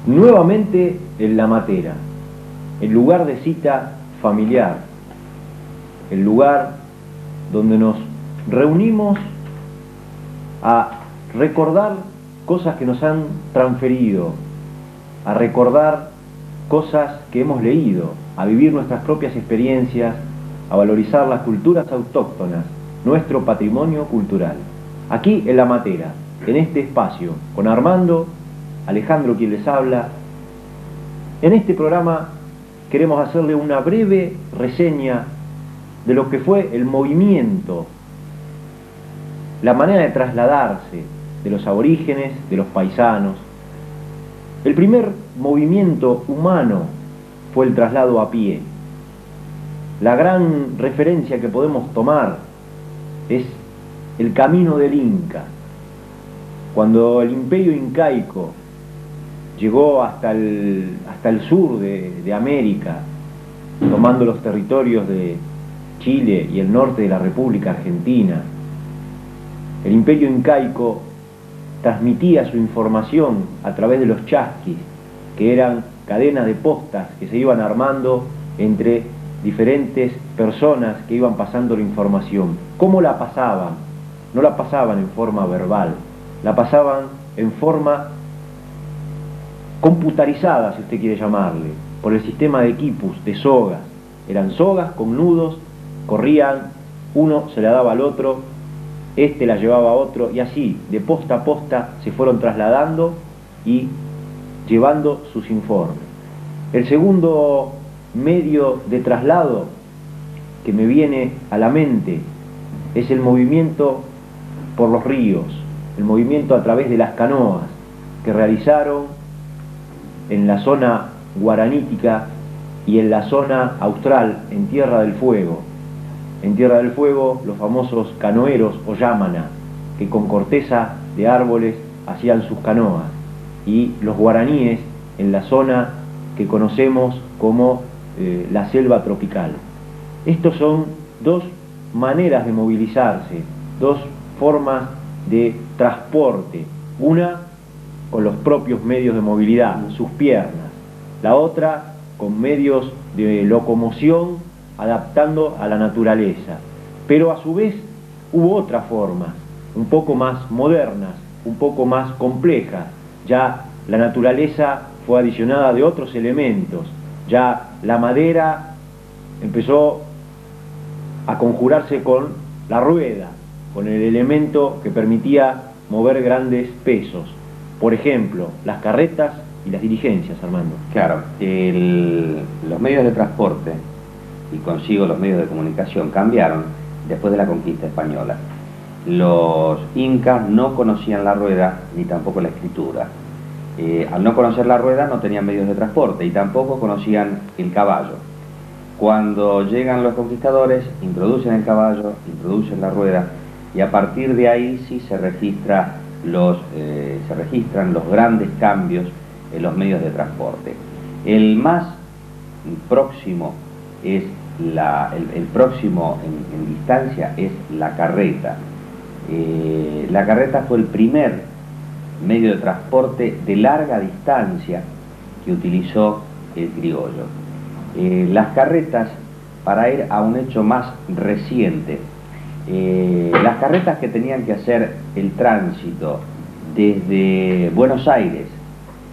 nuevamente en La Matera, el lugar de cita familiar, el lugar donde nos reunimos a recordar cosas que nos han transferido, a recordar cosas que hemos leído, a vivir nuestras propias experiencias, a valorizar las culturas autóctonas, nuestro patrimonio cultural. Aquí en La Matera, en este espacio, con Armando, Alejandro quien les habla. En este programa queremos hacerle una breve reseña de lo que fue el movimiento, la manera de trasladarse de los aborígenes, de los paisanos. El primer movimiento humano fue el traslado a pie. La gran referencia que podemos tomar es el camino del Inca. Cuando el imperio incaico llegó hasta el sur de América, tomando los territorios de Chile y el norte de la República Argentina, el imperio incaico transmitía su información a través de los chasquis, que eran cadenas de postas que se iban armando entre diferentes personas que iban pasando la información. ¿Cómo la pasaban? No la pasaban en forma verbal, la pasaban en forma computarizada, si usted quiere llamarle, por el sistema de quipus, de sogas. Eran sogas con nudos, corrían, uno se la daba al otro, este la llevaba a otro, y así, de posta a posta, se fueron trasladando y llevando sus informes. El segundo medio de traslado que me viene a la mente es el movimiento por los ríos, el movimiento a través de las canoas que realizaron en la zona guaranítica y en la zona austral, en Tierra del Fuego. En Tierra del Fuego, los famosos canoeros o yámana, que con corteza de árboles hacían sus canoas, y los guaraníes en la zona que conocemos como la selva tropical. Estos son dos maneras de movilizarse, dos formas de transporte, una con los propios medios de movilidad, sus piernas, la otra con medios de locomoción adaptando a la naturaleza. Pero a su vez hubo otras formas, un poco más modernas, un poco más complejas. Ya la naturaleza fue adicionada de otros elementos, ya la madera empezó a conjurarse con la rueda, con el elemento que permitía mover grandes pesos. Por ejemplo, las carretas y las diligencias, Armando. Claro, los medios de transporte y consigo los medios de comunicación cambiaron después de la conquista española. Los incas no conocían la rueda ni tampoco la escritura. Al no conocer la rueda no tenían medios de transporte y tampoco conocían el caballo. Cuando llegan los conquistadores, introducen el caballo, introducen la rueda, y a partir de ahí sí se registran los grandes cambios en los medios de transporte. El más próximo es el próximo en distancia es la carreta. La carreta fue el primer medio de transporte de larga distancia que utilizó el criollo. Las carretas, para ir a un hecho más reciente, las carretas que tenían que hacer el tránsito desde Buenos Aires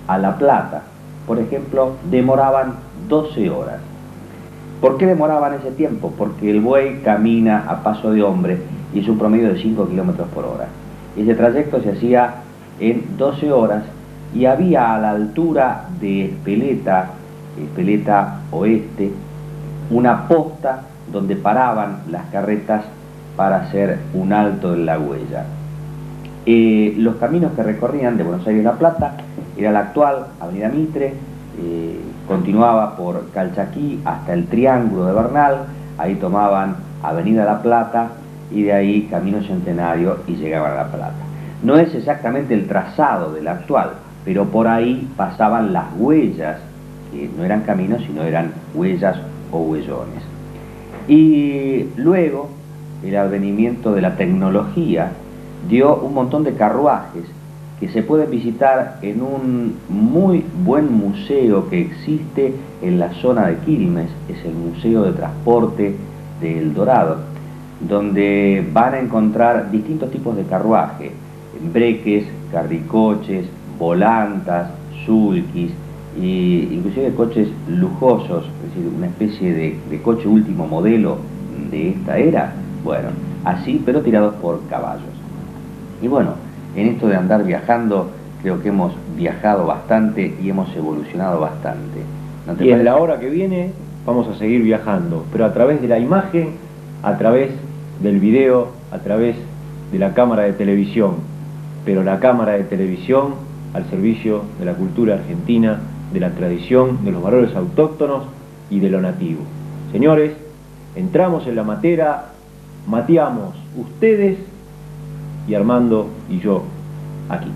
a La Plata, por ejemplo, demoraban 12 horas. ¿Por qué demoraban ese tiempo? Porque el buey camina a paso de hombre y es un promedio de 5 kilómetros por hora. Ese trayecto se hacía en 12 horas y había a la altura de Espeleta Oeste, una posta donde paraban las carretas para hacer un alto en la huella. Los caminos que recorrían de Buenos Aires a La Plata era la actual Avenida Mitre, continuaba por Calchaquí hasta el Triángulo de Bernal, ahí tomaban Avenida La Plata y de ahí Camino Centenario y llegaban a La Plata. No es exactamente el trazado de la actual, pero por ahí pasaban las huellas, que no eran caminos sino eran huellas o huellones. Y luego el advenimiento de la tecnología dio un montón de carruajes que se puede visitar en un muy buen museo que existe en la zona de Quilmes, es el Museo de Transporte de El Dorado, donde van a encontrar distintos tipos de carruaje, breques, carricoches, volantas, sulkis, e inclusive coches lujosos, es decir, una especie de coche último modelo de esta era, bueno, así pero tirados por caballos. Y bueno, en esto de andar viajando, creo que hemos viajado bastante y hemos evolucionado bastante. ¿No te Y en parece? la hora que viene vamos a seguir viajando, pero a través de la imagen, a través del video, a través de la cámara de televisión, pero la cámara de televisión al servicio de la cultura argentina, de la tradición, de los valores autóctonos y de lo nativo. Señores, entramos en la matera, mateamos ustedes y Armando y yo aquí.